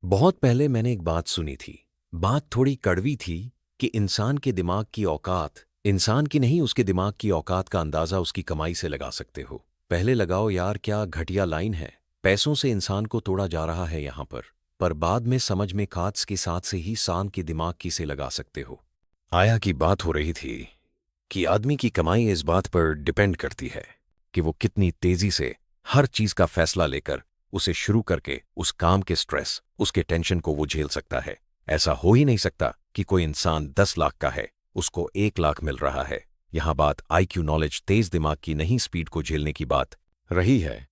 बहुत पहले मैंने एक बात सुनी थी। बात थोड़ी कड़वी थी कि इंसान के दिमाग की औकात इंसान की नहीं, उसके दिमाग की औकात का अंदाजा उसकी कमाई से लगा सकते हो। पहले लगाओ यार, क्या घटिया लाइन है। पैसों से इंसान को तोड़ा जा रहा है यहां पर बाद में समझ में काट्स के साथ से ही सांप के दिमाग की से लगा सकते हो। आया की बात हो रही थी कि आदमी की कमाई इस बात पर डिपेंड करती है कि वो कितनी तेजी से हर चीज का फैसला लेकर उसे शुरू करके उस काम के स्ट्रेस, उसके टेंशन को वो झेल सकता है। ऐसा हो ही नहीं सकता कि कोई इंसान 10 लाख का है, उसको 1 लाख मिल रहा है। यहां बात आईक्यू नॉलेज, तेज दिमाग की नहीं, स्पीड को झेलने की बात रही है।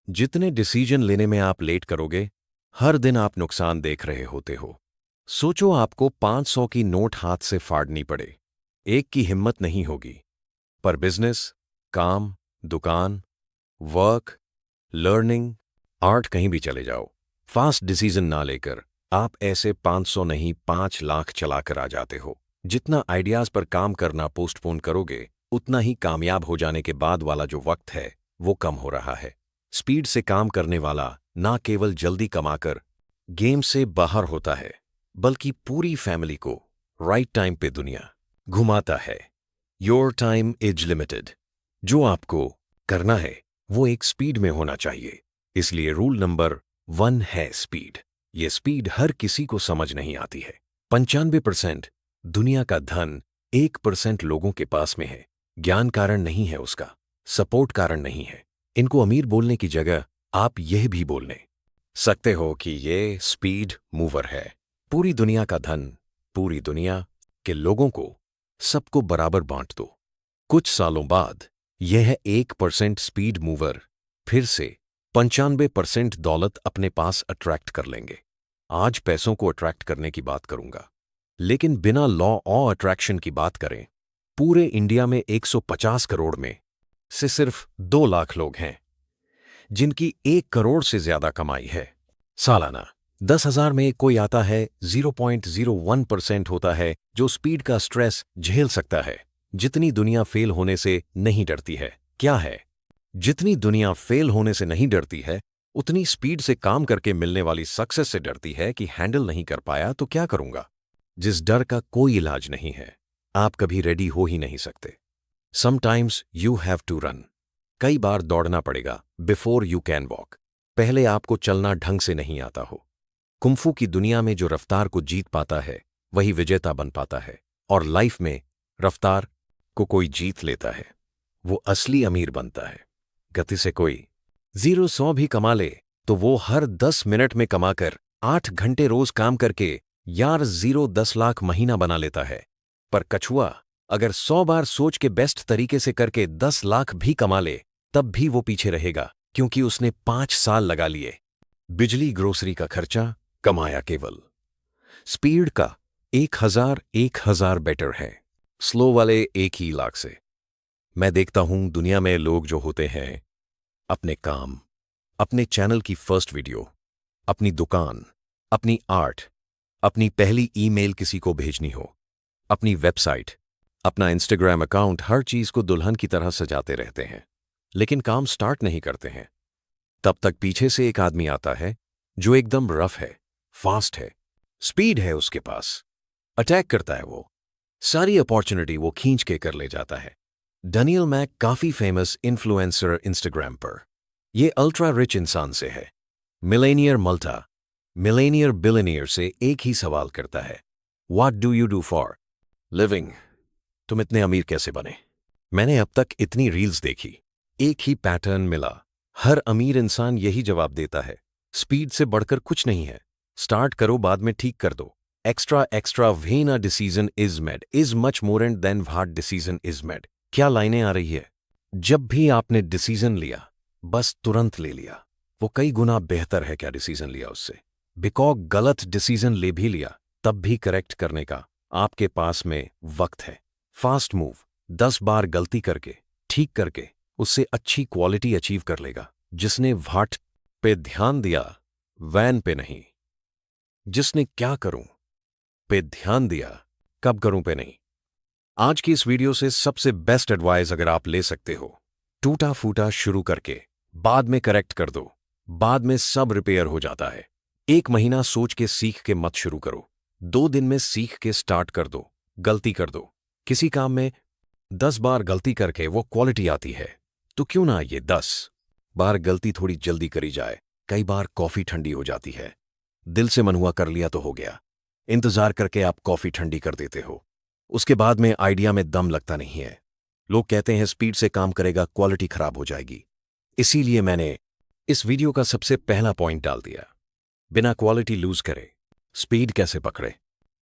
जितने डिसीजन लेने में आप लेट करोगे, हर दिन आप नुकसान देख रहे होते हो। सोचो आपको 500 की नोट हाथ से फाड़नी पड़े, एक की हिम्मत नहीं होगी। पर बिजनेस, काम, दुकान, वर्क, लर्निंग, आर्ट, कहीं भी चले जाओ, फास्ट डिसीजन ना लेकर आप ऐसे 500 नहीं 5 लाख चलाकर आ जाते हो। जितना आइडियाज पर काम करना पोस्टपोन करोगे, उतना ही कामयाब हो जाने के बाद वाला जो वक्त है वो कम हो रहा है। स्पीड से काम करने वाला ना केवल जल्दी कमाकर गेम से बाहर होता है, बल्कि पूरी फैमिली को राइट टाइम पे दुनिया घुमाता है। Your time is limited. जो आपको करना है वो एक स्पीड में होना चाहिए। इसलिए रूल नंबर 1 है स्पीड। ये स्पीड हर किसी को समझ नहीं आती है। 95% दुनिया का धन 1% लोगों के पास में है। ज्ञान कारण नहीं है उसका, सपोर्ट कारण नहीं है। इनको अमीर बोलने की जगह आप यह भी बोलने सकते हो कि ये स्पीड मूवर है। पूरी दुनिया का धन पूरी दुनिया के लोगों को, सबको बराबर बांट दो। कुछ सालों बाद यह 1% स्पीड मूवर फिर से 95% दौलत अपने पास अट्रैक्ट कर लेंगे। आज पैसों को अट्रैक्ट करने की बात करूंगा, लेकिन बिना लॉ ऑफ अट्रैक्शन की बात करें, पूरे इंडिया में 150 करोड़ में से सिर्फ 2 लाख लोग हैं जिनकी 1 करोड़ से ज्यादा कमाई है। सालाना 10,000 में कोई आता है, 0.01% होता है जो स्पीड का स्ट्रेस झेल सकता है। जितनी दुनिया फेल होने से नहीं डरती है, क्या है? जितनी दुनिया फेल होने से नहीं डरती है, उतनी स्पीड से काम करके मिलने वाली सक्सेस से डरती है कि हैंडल नहीं कर पाया तो क्या करूंगा। जिस डर का कोई इलाज नहीं है, आप कभी रेडी हो ही नहीं सकते। Sometimes you have to run. कई बार दौड़ना पड़ेगा बिफोर यू कैन वॉक। पहले आपको चलना ढंग से नहीं आता हो। कुंफू की दुनिया में जो रफ्तार को जीत पाता है वही विजेता बन पाता है, और लाइफ में रफ्तार को कोई जीत लेता है वो असली अमीर बनता है। गति से कोई 0-100 भी कमा ले तो वो हर 10 मिनट में कमाकर 8 घंटे रोज काम करके यार 0-10 लाख महीना बना लेता है। पर कछुआ अगर 100 बार सोच के बेस्ट तरीके से करके 10 लाख भी कमा ले, तब भी वो पीछे रहेगा, क्योंकि उसने 5 साल लगा लिए। बिजली, ग्रोसरी का खर्चा कमाया केवल स्पीड का 1,000 बेटर है स्लो वाले 1 ही लाख से। मैं देखता हूं दुनिया में लोग जो होते हैं, अपने काम, अपने चैनल की फर्स्ट वीडियो, अपनी दुकान, अपनी आर्ट, अपनी पहली ईमेल किसी को भेजनी हो, अपनी वेबसाइट, अपना इंस्टाग्राम अकाउंट, हर चीज को दुल्हन की तरह सजाते रहते हैं, लेकिन काम स्टार्ट नहीं करते हैं। तब तक पीछे से एक आदमी आता है जो एकदम रफ है, फास्ट है, स्पीड है उसके पास, अटैक करता है वो। सारी अपॉर्चुनिटी वो खींच के कर ले जाता है। डैनियल मैक काफी फेमस इन्फ्लुएंसर इंस्टाग्राम पर। ये अल्ट्रा रिच इंसान से है, मिलेनियर मिलेनियर बिलियनियर से एक ही सवाल करता है, what do you do for living? तुम इतने अमीर कैसे बने? मैंने अब तक इतनी रील्स देखी, एक ही पैटर्न मिला। हर अमीर इंसान यही जवाब देता है, स्पीड से बढ़कर कुछ नहीं है, स्टार्ट करो बाद में ठीक कर दो। Extra when a decision is made is much more and then what decision is made. क्या लाइनें आ रही है? जब भी आपने डिसीजन लिया, बस तुरंत ले लिया, वो कई गुना बेहतर है क्या डिसीजन लिया उससे। बिकॉज गलत डिसीजन ले भी लिया, तब भी करेक्ट करने का आपके पास में वक्त है। फास्ट मूव 10 बार गलती करके ठीक करके उससे अच्छी क्वालिटी अचीव कर लेगा। जिसने व्हाट पे ध्यान दिया, वैन पे नहीं। जिसने क्या करूं पे ध्यान दिया, कब करूं पे नहीं। आज की इस वीडियो से सबसे बेस्ट एडवाइस अगर आप ले सकते हो, टूटा फूटा शुरू करके बाद में करेक्ट कर दो, बाद में सब रिपेयर हो जाता है। 1 महीना सोच के सीख के मत शुरू करो। 2 दिन में सीख के स्टार्ट कर दो। गलती कर दो। किसी काम में 10 बार गलती करके वो क्वालिटी आती है, तो क्यों ना ये 10 बार गलती थोड़ी जल्दी करी जाए। कई बार कॉफी ठंडी हो जाती है। दिल से मन हुआ कर लिया तो हो गया। इंतजार करके आप कॉफी ठंडी कर देते हो। उसके बाद में आइडिया में दम लगता नहीं है। लोग कहते हैं स्पीड से काम करेगा, क्वालिटी खराब हो जाएगी। इसीलिए मैंने इस वीडियो का सबसे पहला पॉइंट डाल दिया, बिना क्वालिटी लूज करे स्पीड कैसे पकड़े।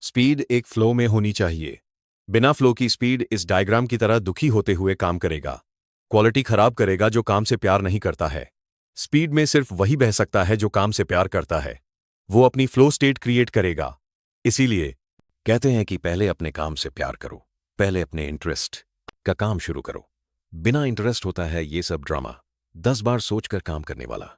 स्पीड एक फ्लो में होनी चाहिए। बिना फ्लो की स्पीड इस डायग्राम की तरह दुखी होते हुए काम करेगा। क्वालिटी खराब करेगा जो काम से प्यार नहीं करता है। स्पीड में सिर्फ वही बह सकता है जो काम से प्यार करता है। वो अपनी फ्लो स्टेट क्रिएट करेगा। इसीलिए कहते हैं कि पहले अपने काम से प्यार करो, पहले अपने इंटरेस्ट का काम शुरू करो। बिना इंटरेस्ट होता है ये सब ड्रामा। 10 बार सोचकर काम करने वाला,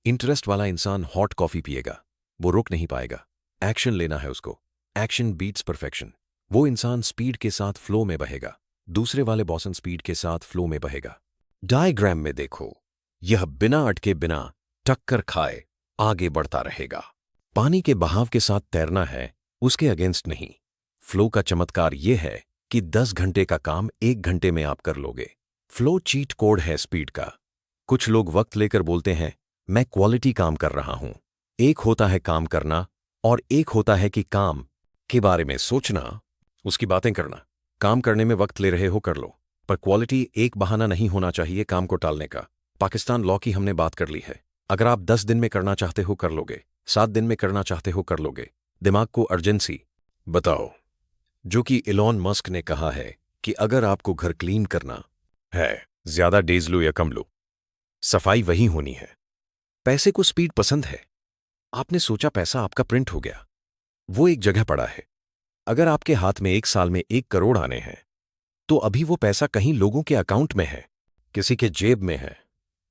इंटरेस्ट वाला इंसान हॉट कॉफी पिएगा, वो रुक नहीं पाएगा। एक्शन लेना है उसको। Action beats perfection. वो इंसान स्पीड के साथ फ्लो में बहेगा, दूसरे वाले बॉसन स्पीड के साथ फ्लो में बहेगा। डायग्राम में देखो, यह बिना अटके, बिना टक्कर खाए आगे बढ़ता रहेगा। पानी के बहाव के साथ तैरना है, उसके अगेंस्ट नहीं। फ्लो का चमत्कार यह है कि 10 घंटे का काम 1 घंटे में आप कर लोगे। फ्लो चीट कोड है स्पीड का। कुछ लोग वक्त लेकर बोलते हैं मैं क्वालिटी काम कर रहा हूं। एक होता है काम करना और एक होता है कि काम के बारे में सोचना, उसकी बातें करना। काम करने में वक्त ले रहे हो कर लो, पर क्वालिटी एक बहाना नहीं होना चाहिए काम को टालने का। पाकिस्तान लॉ की हमने बात कर ली है। अगर आप 10 दिन में करना चाहते हो कर लोगे, 7 दिन में करना चाहते हो कर लोगे। दिमाग को अर्जेंसी बताओ। जो कि इलॉन मस्क ने कहा है कि अगर आपको घर क्लीन करना है, ज्यादा डेज लो या कम लो, सफाई वही होनी है। पैसे को स्पीड पसंद है। आपने सोचा पैसा आपका प्रिंट हो गया, वो एक जगह पड़ा है। अगर आपके हाथ में 1 साल में 1 करोड़ आने हैं, तो अभी वो पैसा कहीं लोगों के अकाउंट में है, किसी के जेब में है,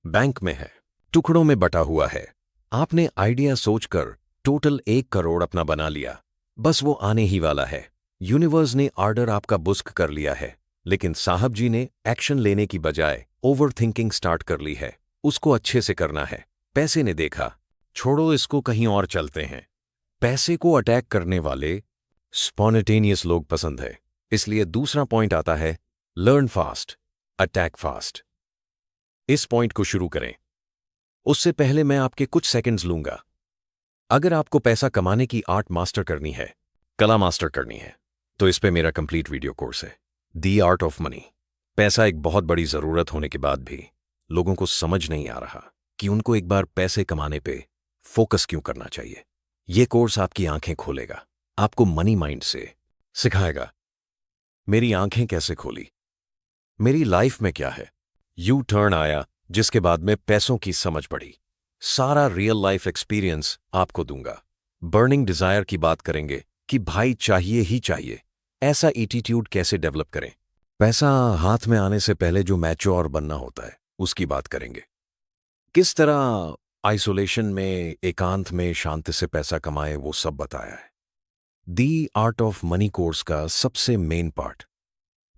बैंक में है, टुकड़ों में बटा हुआ है। आपने आइडिया सोचकर टोटल 1 करोड़ अपना बना लिया, बस वो आने ही वाला है। यूनिवर्स ने ऑर्डर आपका बुस्क कर लिया है, लेकिन साहब जी ने एक्शन लेने की बजाय ओवर थिंकिंग स्टार्ट कर ली है। उसको अच्छे से करना है। पैसे ने देखा, छोड़ो इसको, कहीं और चलते हैं। पैसे को अटैक करने वाले स्पॉन्टेनियस लोग पसंद है। इसलिए दूसरा पॉइंट आता है लर्न फास्ट, अटैक फास्ट। इस पॉइंट को शुरू करें उससे पहले मैं आपके कुछ सेकंड्स लूंगा। अगर आपको पैसा कमाने की आर्ट मास्टर करनी है, कला मास्टर करनी है, तो इस पे मेरा कंप्लीट वीडियो कोर्स है, द आर्ट ऑफ मनी। पैसा एक बहुत बड़ी जरूरत होने के बाद भी लोगों को समझ नहीं आ रहा कि उनको एक बार पैसे कमाने पे फोकस क्यों करना चाहिए। ये कोर्स आपकी आंखें खोलेगा, आपको मनी माइंड से सिखाएगा। मेरी आंखें कैसे खोली, मेरी लाइफ में क्या है, यू टर्न आया जिसके बाद में पैसों की समझ पड़ी। सारा रियल लाइफ एक्सपीरियंस आपको दूंगा। बर्निंग डिजायर की बात करेंगे कि भाई चाहिए ही चाहिए। ऐसा एटीट्यूड कैसे डेवलप करें। पैसा हाथ में आने से पहले जो मैच्योर बनना होता है उसकी बात करेंगे। किस तरह आइसोलेशन में, एकांत में शांति से पैसा कमाए, वो सब बताया है। दी आर्ट ऑफ मनी कोर्स का सबसे मेन पार्ट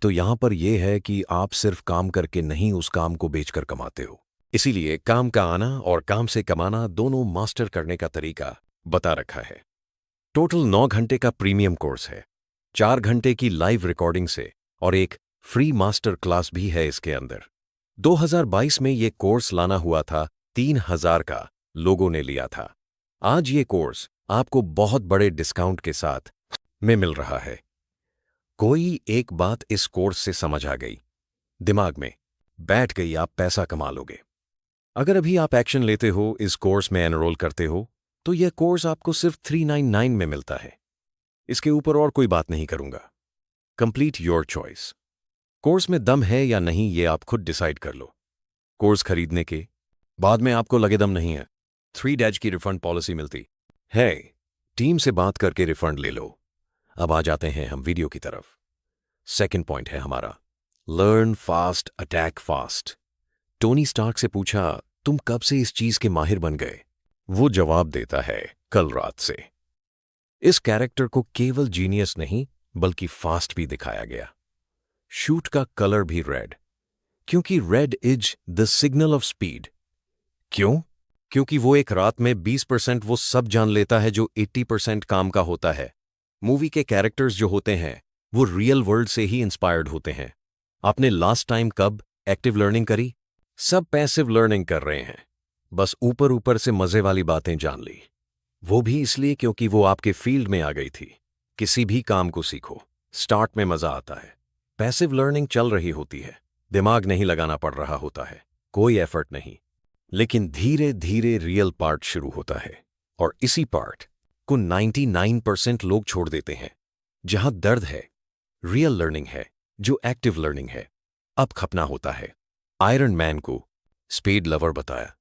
तो यहां पर यह है कि आप सिर्फ काम करके नहीं, उस काम को बेचकर कमाते हो। इसीलिए काम का आना और काम से कमाना दोनों मास्टर करने का तरीका बता रखा है। टोटल 9 घंटे का प्रीमियम कोर्स है, 4 घंटे की लाइव रिकॉर्डिंग से, और एक फ्री मास्टर क्लास भी है इसके अंदर। 2022 में ये कोर्स लाना हुआ था, 3000 का लोगों ने लिया था। आज ये कोर्स आपको बहुत बड़े डिस्काउंट के साथ में मिल रहा है। कोई एक बात इस कोर्स से समझ आ गई, दिमाग में बैठ गई, आप पैसा कमा लोगे। अगर अभी आप एक्शन लेते हो, इस कोर्स में एनरोल करते हो, तो यह कोर्स आपको सिर्फ 399 में मिलता है। इसके ऊपर और कोई बात नहीं करूंगा। Complete your choice. कोर्स में दम है या नहीं ये आप खुद डिसाइड कर लो। कोर्स खरीदने के बाद में आपको लगे दम नहीं है, 3 डैज की रिफंड पॉलिसी मिलती है। टीम से बात करके रिफंड ले लो। अब आ जाते हैं हम वीडियो की तरफ। सेकंड पॉइंट है हमारा learn fast, attack fast. Tony Stark से पूछा तुम कब से इस चीज के माहिर बन गए? वो जवाब देता है कल रात से। इस कैरेक्टर को केवल जीनियस नहीं बल्कि फास्ट भी दिखाया गया। शूट का कलर भी रेड, क्योंकि red is the signal of speed. क्यों? क्योंकि वो एक रात में 20% वो सब जान लेता है जो 80% काम का होता है। मूवी के कैरेक्टर्स जो होते हैं वो रियल वर्ल्ड से ही इंस्पायर्ड होते हैं। आपने लास्ट टाइम कब एक्टिव लर्निंग करी? सब पैसिव लर्निंग कर रहे हैं, बस ऊपर ऊपर से मजे वाली बातें जान ली। वो भी इसलिए क्योंकि वो आपके फील्ड में आ गई थी। किसी भी काम को सीखो, स्टार्ट में मजा आता है। पैसिव लर्निंग चल रही होती है, दिमाग नहीं लगाना पड़ रहा होता है, कोई एफर्ट नहीं। लेकिन धीरे धीरे रियल पार्ट शुरू होता है, और इसी पार्ट को 99% लोग छोड़ देते हैं। जहां दर्द है, रियल लर्निंग है, जो एक्टिव लर्निंग है। अब खपना होता है। आयरन मैन को स्पीड लवर बताया,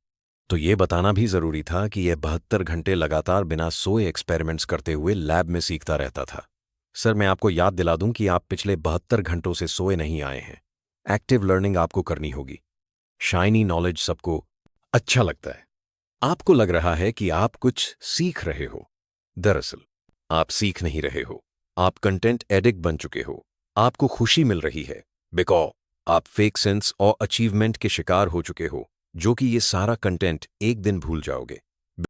तो ये बताना भी जरूरी था कि यह 72 घंटे लगातार बिना सोए एक्सपेरिमेंट्स करते हुए लैब में सीखता रहता था। सर, मैं आपको याद दिला दूं कि आप पिछले 72 घंटों से सोए नहीं आए हैं। एक्टिव लर्निंग आपको करनी होगी। शाइनी नॉलेज सबको अच्छा लगता है। आपको लग रहा है कि आप कुछ सीख रहे हो। दरअसल आप सीख नहीं रहे हो, आप कंटेंट एडिक्ट बन चुके हो। आपको खुशी मिल रही है बिकॉज आप फेक सेंस और अचीवमेंट के शिकार हो चुके हो, जो कि ये सारा कंटेंट एक दिन भूल जाओगे।